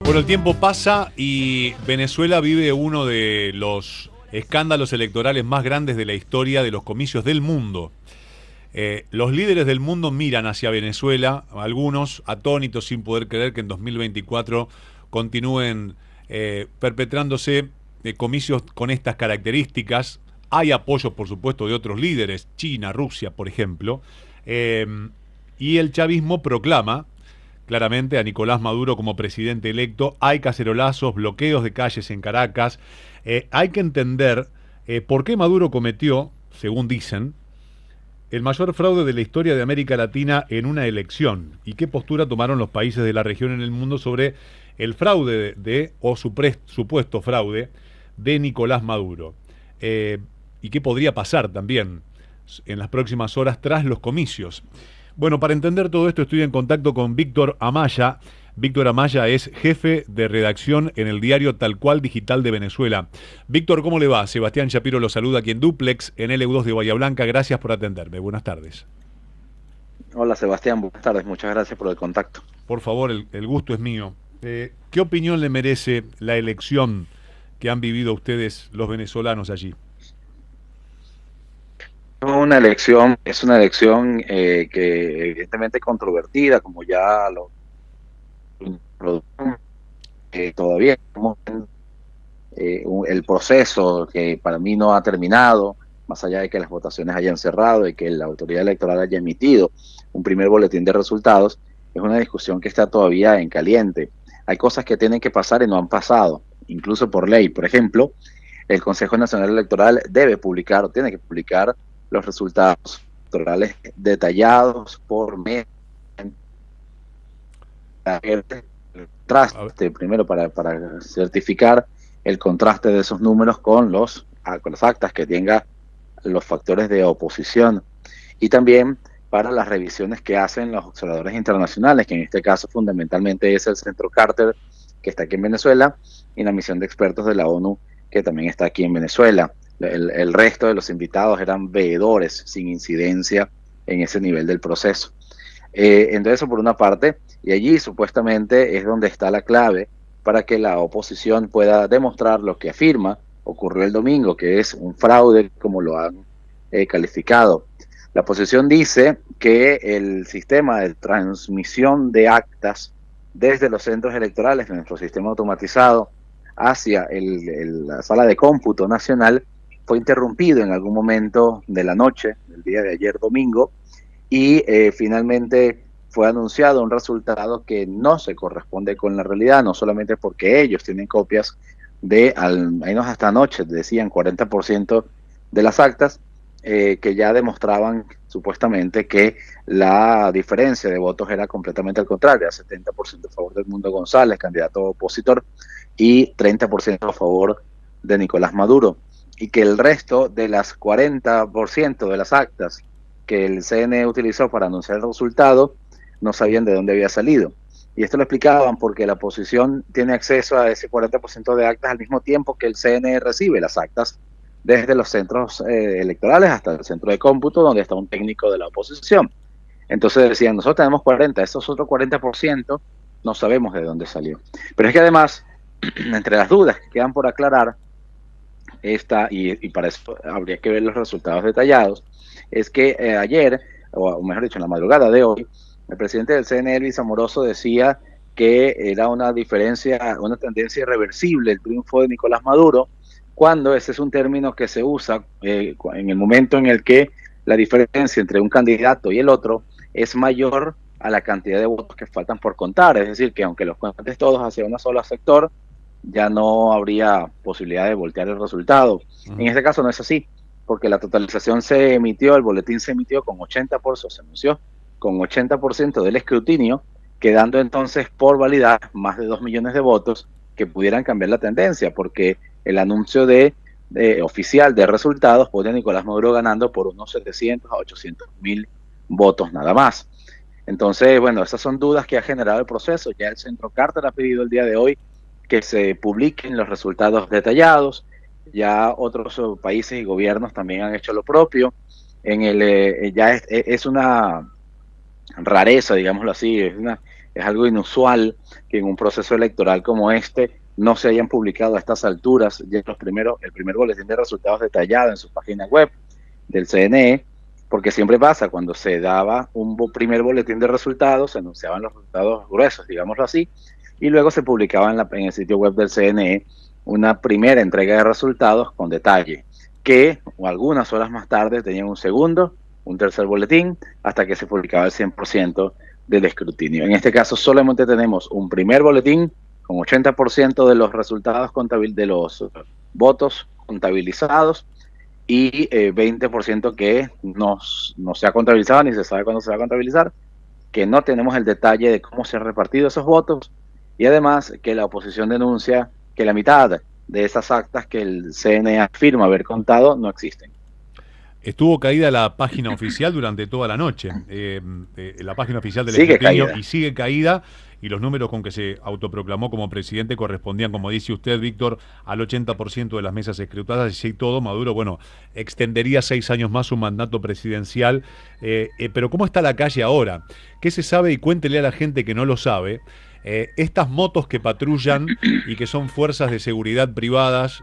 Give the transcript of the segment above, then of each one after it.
Bueno, el tiempo pasa y Venezuela vive uno de los escándalos electorales más grandes de la historia de los comicios del mundo. Los líderes del mundo miran hacia Venezuela, algunos atónitos sin poder creer que en 2024 continúen perpetrándose comicios con estas características. Hay apoyos, por supuesto, de otros líderes, China, Rusia, por ejemplo, y el chavismo proclama claramente a Nicolás Maduro como presidente electo. Hay cacerolazos, bloqueos de calles en Caracas. Hay que entender por qué Maduro cometió, según dicen, el mayor fraude de la historia de América Latina en una elección y qué postura tomaron los países de la región en el mundo sobre el fraude o supuesto fraude de Nicolás Maduro. Y qué podría pasar también en las próximas horas tras los comicios. Bueno, para entender todo esto estoy en contacto con Víctor Amaya. Víctor Amaya es jefe de redacción en el diario Tal Cual Digital de Venezuela. Víctor, ¿cómo le va? Sebastián Shapiro lo saluda aquí en Duplex, en LU2 de Bahía Blanca. Gracias por atenderme. Buenas tardes. Hola Sebastián, buenas tardes, muchas gracias por el contacto. Por favor, el gusto es mío. ¿Qué opinión le merece la elección que han vivido ustedes, los venezolanos, allí? Es una elección que evidentemente controvertida, como ya todavía estamos en el proceso que para mí no ha terminado, más allá de que las votaciones hayan cerrado y que la autoridad electoral haya emitido un primer boletín de resultados. Es una discusión que está todavía en caliente. Hay cosas que tienen que pasar y no han pasado, incluso por ley. Por ejemplo, el Consejo Nacional Electoral debe publicar o tiene que publicar los resultados electorales detallados por mes. Contraste primero para certificar el contraste de esos números con las actas que tenga los factores de oposición, y también para las revisiones que hacen los observadores internacionales, que en este caso fundamentalmente es el Centro Carter, que está aquí en Venezuela, y la misión de expertos de la ONU, que también está aquí en Venezuela. El resto de los invitados eran veedores sin incidencia en ese nivel del proceso. Entonces, eso por una parte, y allí supuestamente es donde está la clave para que la oposición pueda demostrar lo que afirma ocurrió el domingo, que es un fraude, como lo han calificado. La oposición dice que el sistema de transmisión de actas desde los centros electorales de nuestro sistema automatizado hacia la sala de cómputo nacional fue interrumpido en algún momento de la noche, del día de ayer domingo, y finalmente fue anunciado un resultado que no se corresponde con la realidad, no solamente porque ellos tienen copias de, al menos hasta anoche, decían 40% de las actas, que ya demostraban supuestamente que la diferencia de votos era completamente al contrario, 70% a favor del Mundo González, candidato opositor, y 30% a favor de Nicolás Maduro, y que el resto de las 40% de las actas que el CNE utilizó para anunciar el resultado no sabían de dónde había salido. Y esto lo explicaban porque la oposición tiene acceso a ese 40% de actas al mismo tiempo que el CNE recibe las actas desde los centros electorales hasta el centro de cómputo, donde está un técnico de la oposición. Entonces decían, nosotros tenemos 40, esos otros 40% no sabemos de dónde salió. Pero es que además, entre las dudas que quedan por aclarar, y para eso habría que ver los resultados detallados, es que ayer, o mejor dicho, en la madrugada de hoy, el presidente del CNE, Luis Amoroso, decía que era una tendencia irreversible el triunfo de Nicolás Maduro, cuando ese es un término que se usa en el momento en el que la diferencia entre un candidato y el otro es mayor a la cantidad de votos que faltan por contar. Es decir, que aunque los cuentes todos hacia un solo sector, ya no habría posibilidad de voltear el resultado. En este caso no es así, porque la totalización el boletín se emitió con 80%, se anunció con 80% del escrutinio, quedando entonces por validar más de 2 millones de votos que pudieran cambiar la tendencia, porque el anuncio oficial de resultados pone a Nicolás Maduro ganando por unos 700 a 800 mil votos nada más. Entonces, bueno, esas son dudas que ha generado el proceso. Ya el Centro Carter ha pedido el día de hoy que se publiquen los resultados detallados. Ya otros países y gobiernos también han hecho lo propio. Ya es una rareza, digámoslo así, es Es algo inusual que en un proceso electoral como este no se hayan publicado a estas alturas ya el primer boletín de resultados detallado en su página web del CNE, porque siempre pasa, cuando se daba un primer boletín de resultados, se anunciaban los resultados gruesos, digámoslo así, y luego se publicaba en el sitio web del CNE una primera entrega de resultados con detalle, que algunas horas más tarde tenían un segundo, un tercer boletín, hasta que se publicaba el 100% del escrutinio. En este caso solamente tenemos un primer boletín con 80% de los resultados de los votos contabilizados, y 20% que no se ha contabilizado ni se sabe cuándo se va a contabilizar, que no tenemos el detalle de cómo se han repartido esos votos, y además que la oposición denuncia que la mitad de esas actas que el CNE afirma haber contado no existen. Estuvo caída la página oficial durante toda la noche, la página oficial del Sigue escrutinio, caída. y sigue caída, y los números con que se autoproclamó como presidente correspondían, como dice usted, Víctor, al 80% de las mesas escrutadas, y si todo, Maduro, bueno, extendería 6 años más su mandato presidencial. Pero ¿cómo está la calle ahora? ¿Qué se sabe? Y cuéntele a la gente que no lo sabe. Estas motos que patrullan y que son fuerzas de seguridad privadas,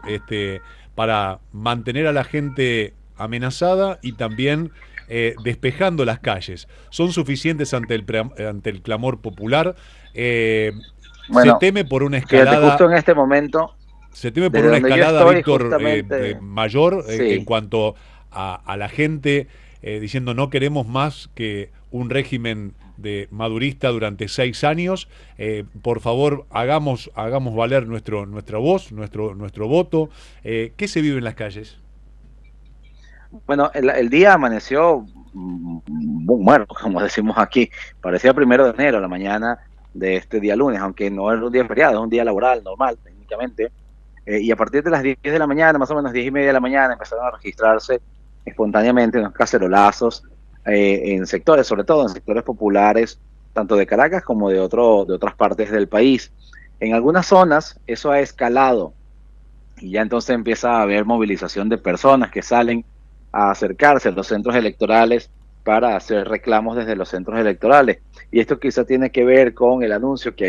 para mantener a la gente amenazada y también despejando las calles, ¿son suficientes ante el clamor popular? Se Bueno, teme por una fíjate, justo escalada. en este momento, Se teme por desde una donde yo escalada, estoy, Víctor, justamente, mayor, en sí. cuanto a la gente diciendo no queremos más que un régimen de madurista durante 6 años. Por favor, hagamos valer nuestra voz, nuestro voto. ¿Qué se vive en las calles? Bueno, el día amaneció muerto, como decimos aquí. Parecía 1 de enero, la mañana de este día lunes, aunque no es un día feriado, es un día laboral, normal, técnicamente. Y a partir de las 10 de la mañana, más o menos 10:30 de la mañana, empezaron a registrarse espontáneamente unos cacerolazos en sectores, sobre todo en sectores populares, tanto de Caracas como de otras partes del país. En algunas zonas eso ha escalado, y ya entonces empieza a haber movilización de personas que salen a acercarse a los centros electorales para hacer reclamos desde los centros electorales. Y esto quizá tiene que ver con el anuncio que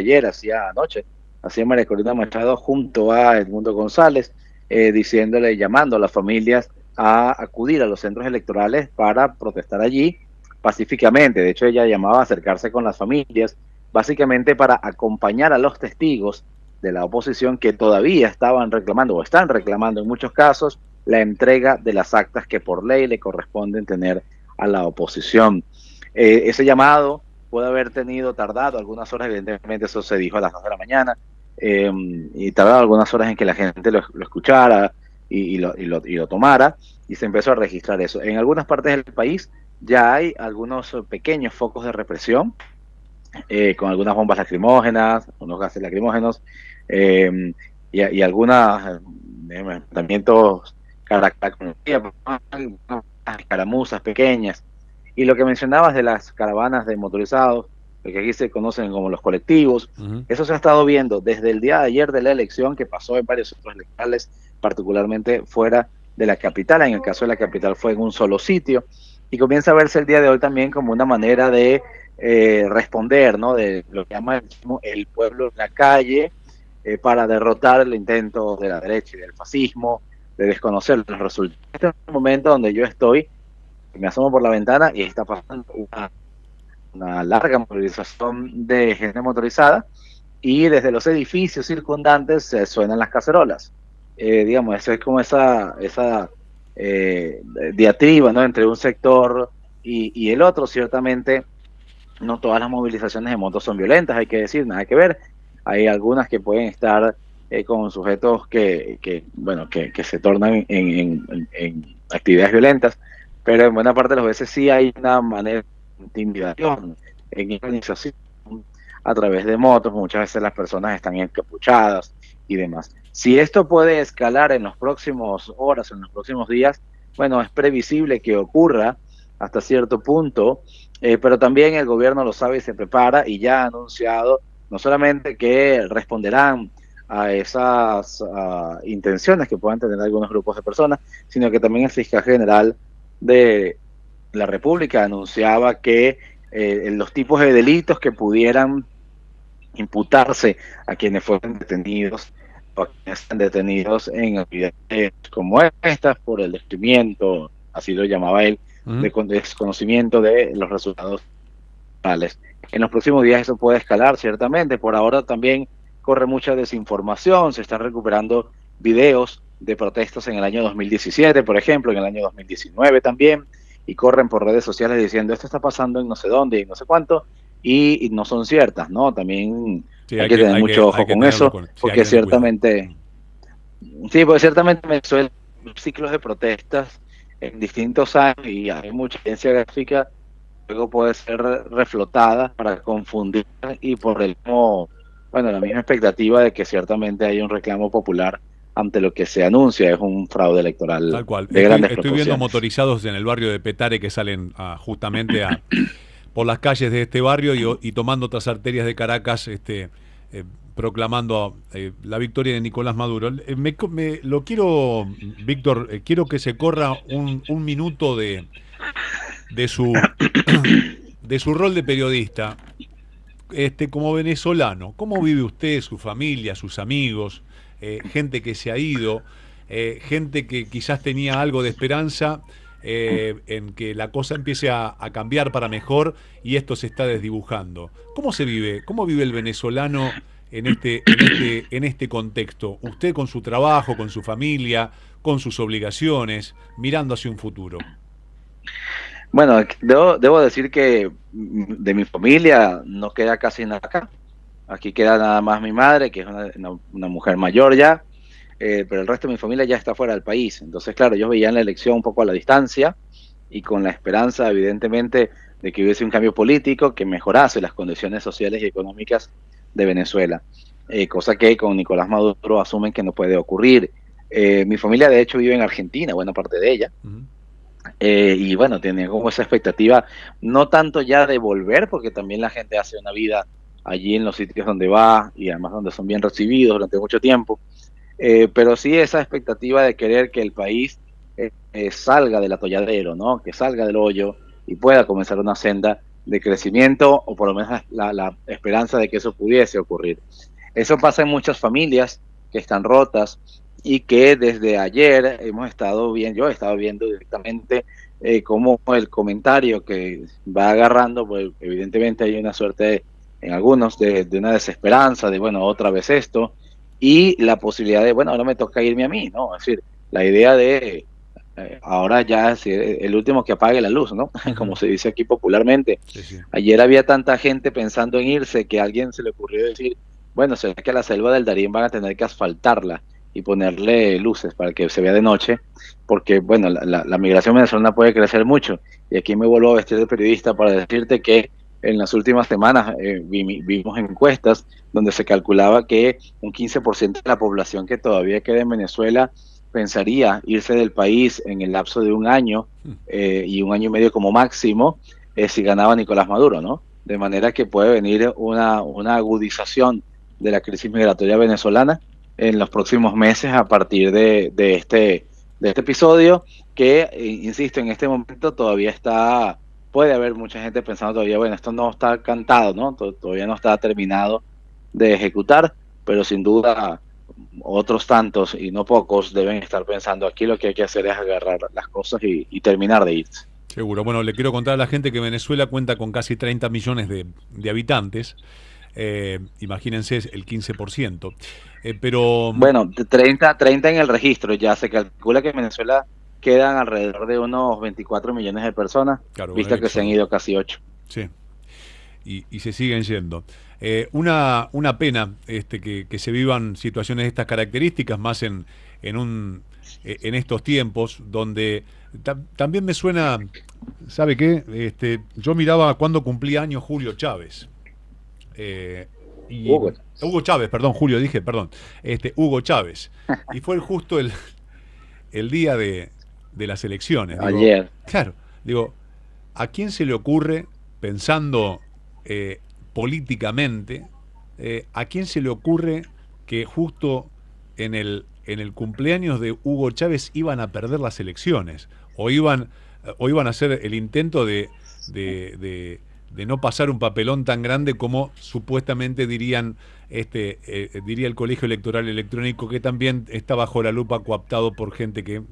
hacía María Corina Machado junto a Edmundo González, llamando a las familias a acudir a los centros electorales para protestar allí pacíficamente. De hecho, ella llamaba a acercarse con las familias, básicamente para acompañar a los testigos de la oposición que todavía estaban reclamando, o están reclamando en muchos casos, la entrega de las actas que por ley le corresponden tener a la oposición. Ese llamado puede haber tardado algunas horas, evidentemente eso se dijo a las 2 de la mañana, y tardado algunas horas en que la gente lo escuchara y lo tomara, y se empezó a registrar eso. En algunas partes del país ya hay algunos pequeños focos de represión, con algunas bombas lacrimógenas, unos gases lacrimógenos, y algunos enfrentamientos escaramuzas pequeñas. Y lo que mencionabas de las caravanas de motorizados, lo que aquí se conocen como los colectivos, eso se ha estado viendo desde el día de ayer de la elección, que pasó en varios centros electorales, particularmente fuera de la capital. En el caso de la capital fue en un solo sitio, y comienza a verse el día de hoy también como una manera de responder, ¿no?, de lo que llama el pueblo en la calle, para derrotar el intento de la derecha y del fascismo de desconocer los resultados. Este es el momento donde yo estoy, me asomo por la ventana y está pasando una larga movilización de gente motorizada, y desde los edificios circundantes se suenan las cacerolas. Digamos, eso es como esa diatriba, ¿no?, entre un sector y el otro. Ciertamente no todas las movilizaciones de motos son violentas, hay que decir, nada que ver. Hay algunas que pueden estar con sujetos que se tornan en actividades violentas, pero en buena parte de las veces sí hay una manera de intimidación, en organización a través de motos. Muchas veces las personas están encapuchadas y demás. Si esto puede escalar en las próximas horas, en los próximos días, bueno, es previsible que ocurra hasta cierto punto, pero también el gobierno lo sabe y se prepara, y ya ha anunciado no solamente que responderán a esas intenciones que puedan tener algunos grupos de personas, sino que también el fiscal general de la República anunciaba que los tipos de delitos que pudieran imputarse a quienes fueron detenidos o a quienes están detenidos en actividades como estas por el descubrimiento, así lo llamaba él, Ujú. de desconocimiento de los resultados electorales. En los próximos días eso puede escalar, ciertamente. Por ahora también corre mucha desinformación, se están recuperando videos de protestas en el año 2017, por ejemplo, en el año 2019 también, y corren por redes sociales diciendo esto está pasando en no sé dónde y no sé cuánto, y no son ciertas, ¿no? También Sí, hay que tener mucho hay ojo que con tenerlo eso, con, sí, hay que porque tener cuidado. ciertamente, sí, porque ciertamente me suelen ciclos de protestas en distintos años y hay mucha evidencia gráfica, luego puede ser reflotada para confundir y por el mismo, bueno, la misma expectativa de que ciertamente hay un reclamo popular ante lo que se anuncia es un fraude electoral Tal cual. de grandes Estoy viendo proporciones. motorizados en el barrio de Petare que salen justamente por las calles de este barrio y tomando otras arterias de Caracas, proclamando la victoria de Nicolás Maduro. Lo quiero, Víctor, quiero que se corra un minuto de su de su rol de periodista, como venezolano. ¿Cómo vive usted, su familia, sus amigos, gente que se ha ido, gente que quizás tenía algo de esperanza en que la cosa empiece a cambiar para mejor y esto se está desdibujando? ¿Cómo se vive? ¿Cómo vive el venezolano en este contexto? Usted con su trabajo, con su familia, con sus obligaciones, mirando hacia un futuro. Bueno, debo decir que de mi familia no queda casi nada acá. Aquí queda nada más mi madre, que es una mujer mayor ya, pero el resto de mi familia ya está fuera del país. Entonces, claro, ellos veían la elección un poco a la distancia y con la esperanza, evidentemente, de que hubiese un cambio político que mejorase las condiciones sociales y económicas de Venezuela, cosa que con Nicolás Maduro asumen que no puede ocurrir. Mi familia, de hecho, vive en Argentina, buena parte de ella, Ujú. y bueno, tenía como esa expectativa, no tanto ya de volver, porque también la gente hace una vida allí en los sitios donde va y además donde son bien recibidos durante mucho tiempo, pero sí esa expectativa de querer que el país salga del atolladero, ¿no? Que salga del hoyo y pueda comenzar una senda de crecimiento o por lo menos la esperanza de que eso pudiese ocurrir. Eso pasa en muchas familias que están rotas y que desde ayer hemos estado viendo, yo he estado viendo directamente cómo el comentario que va agarrando, pues evidentemente hay una suerte en algunos de una desesperanza, de bueno, otra vez esto, y la posibilidad de, bueno, ahora me toca irme a mí, ¿no? Es decir, la idea de ahora ya es el último que apague la luz, ¿no? Como Ujú. se dice aquí popularmente. Sí, sí. Ayer había tanta gente pensando en irse que a alguien se le ocurrió decir, bueno, será que a la selva del Darién van a tener que asfaltarla y ponerle luces para que se vea de noche, porque, bueno, la migración venezolana puede crecer mucho. Y aquí me vuelvo a vestir de periodista para decirte que en las últimas semanas vimos encuestas donde se calculaba que un 15% de la población que todavía queda en Venezuela pensaría irse del país en el lapso de un año y un año y medio como máximo si ganaba Nicolás Maduro, ¿no? De manera que puede venir una agudización de la crisis migratoria venezolana en los próximos meses a partir de este episodio que, insisto, en este momento todavía está, puede haber mucha gente pensando todavía, bueno, esto no está cantado, ¿no? Todavía no está terminado de ejecutar, pero sin duda otros tantos y no pocos deben estar pensando aquí lo que hay que hacer es agarrar las cosas y terminar de irse. Seguro. Bueno, le quiero contar a la gente que Venezuela cuenta con casi 30 millones de habitantes. Imagínense, es el 15%. Pero, Bueno, 30 en el registro, ya se calcula que en Venezuela quedan alrededor de unos 24 millones de personas, claro, con el vista que se han éxodo. ido casi 8. Sí. Y se siguen yendo. Una pena que se vivan situaciones de estas características, más en estos tiempos, donde también me suena, ¿sabe qué? Yo miraba cuando cumplía años Julio Chávez. eh, y Hugo, Hugo Chávez, perdón, Julio dije, perdón. Hugo Chávez. Y fue justo el día de las elecciones. Digo, ayer. claro, digo, ¿a quién se le ocurre, pensando eh, políticamente, a quién se le ocurre que justo en el cumpleaños de Hugo Chávez iban a perder las elecciones? O iban a hacer el intento de, de no pasar un papelón tan grande como supuestamente diría el Colegio Electoral Electrónico, que también está bajo la lupa, cooptado por gente que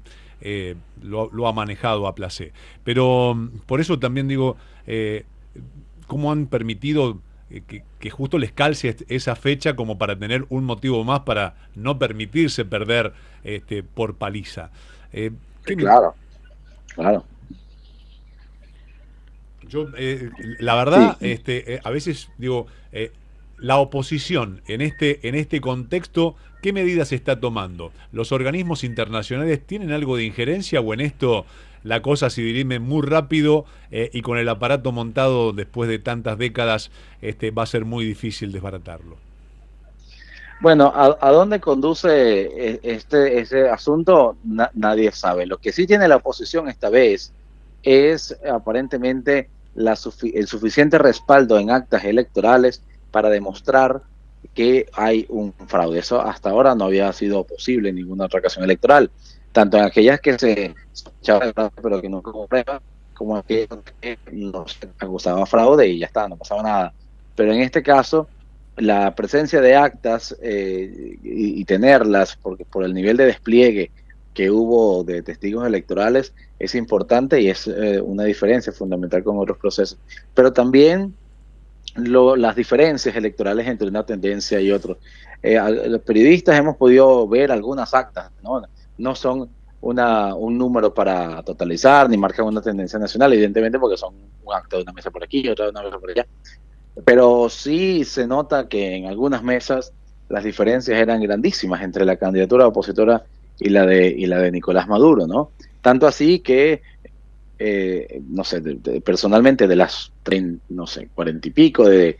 lo ha manejado a placer. Pero por eso también digo, ¿cómo han permitido que justo les calce esa fecha como para tener un motivo más para no permitirse perder por paliza? Claro, claro. Yo, la verdad, Sí. a veces digo, la oposición en este contexto, ¿qué medidas está tomando? ¿Los organismos internacionales tienen algo de injerencia o en esto la cosa se dirime muy rápido y con el aparato montado después de tantas décadas va a ser muy difícil desbaratarlo? Bueno, ¿a dónde conduce ese asunto? Nadie sabe. Lo que sí tiene la oposición esta vez es aparentemente el suficiente respaldo en actas electorales para demostrar que hay un fraude. Eso hasta ahora no había sido posible en ninguna otra ocasión electoral, tanto en aquellas que se sospechaban pero que no hubo prueba, como en aquellas que nos acusaba fraude y ya está, no pasaba nada. Pero en este caso la presencia de actas y tenerlas, porque por el nivel de despliegue que hubo de testigos electorales, es importante y es una diferencia fundamental con otros procesos. Pero también las diferencias electorales entre una tendencia y otra. Los periodistas hemos podido ver algunas actas, ¿no? No son un número para totalizar, ni marcan una tendencia nacional, evidentemente, porque son un acta de una mesa por aquí, otra de una mesa por allá. Pero sí se nota que en algunas mesas las diferencias eran grandísimas entre la candidatura opositora y la de Nicolás Maduro, ¿no? Tanto así que, no sé, personalmente de las 30, no sé, 40 y pico de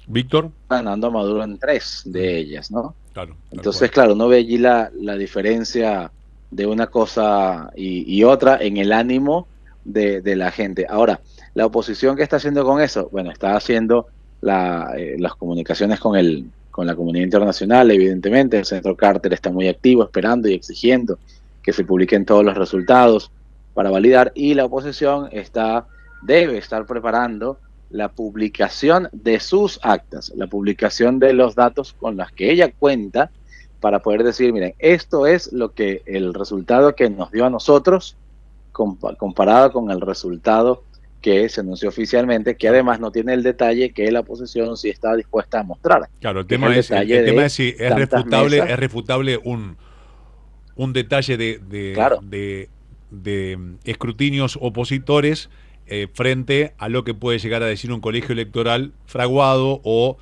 Víctor. ganando a Maduro en 3 de ellas, ¿no? Claro. Entonces, claro, uno ve allí la diferencia de una cosa y otra en el ánimo de la gente. Ahora, la oposición, ¿qué está haciendo con eso? Bueno, está haciendo las comunicaciones con la comunidad internacional, evidentemente. El Centro Carter está muy activo, esperando y exigiendo que se publiquen todos los resultados para validar, y la oposición debe estar preparando la publicación de sus actas, la publicación de los datos con los que ella cuenta, para poder decir, miren, esto es el resultado que nos dio a nosotros comparado con el resultado que se anunció oficialmente, que además no tiene el detalle que la oposición sí está dispuesta a mostrar. Claro, el tema es si es refutable un detalle claro, de escrutinios opositores frente a lo que puede llegar a decir un colegio electoral fraguado o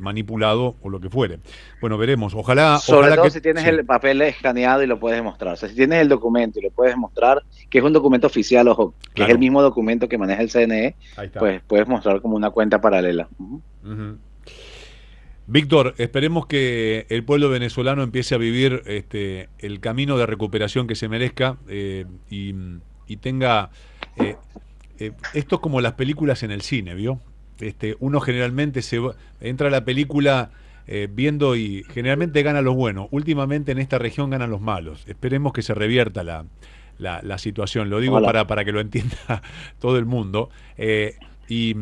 manipulado o lo que fuere. Bueno, veremos. Sobre todo que, si tienes sí. el papel escaneado y lo puedes mostrar. O sea, si tienes el documento y lo puedes mostrar, que es un documento oficial, ojo, que Claro. es el mismo documento que maneja el CNE, pues puedes mostrar como una cuenta paralela. Víctor, esperemos que el pueblo venezolano empiece a vivir el camino de recuperación que se merezca y tenga... esto es como las películas en el cine, ¿vio? Uno generalmente entra a la película viendo y generalmente ganan los buenos. Últimamente en esta región ganan los malos. Esperemos que se revierta la situación. Lo digo para que lo entienda todo el mundo. Y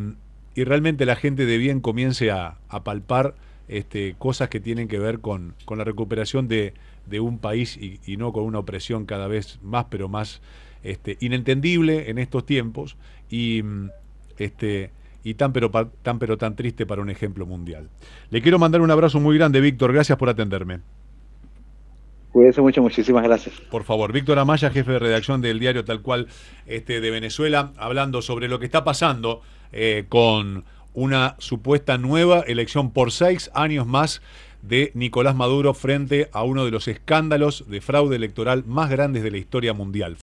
realmente la gente de bien comience a palpar cosas que tienen que ver con la recuperación de un país y no con una opresión cada vez más, pero más inentendible en estos tiempos y tan triste para un ejemplo mundial. Le quiero mandar un abrazo muy grande, Víctor. Gracias por atenderme. Cuídense mucho, muchísimas gracias. Por favor, Víctor Amaya, jefe de redacción del diario Tal Cual de Venezuela, hablando sobre lo que está pasando con una supuesta nueva elección por 6 años más de Nicolás Maduro frente a uno de los escándalos de fraude electoral más grandes de la historia mundial.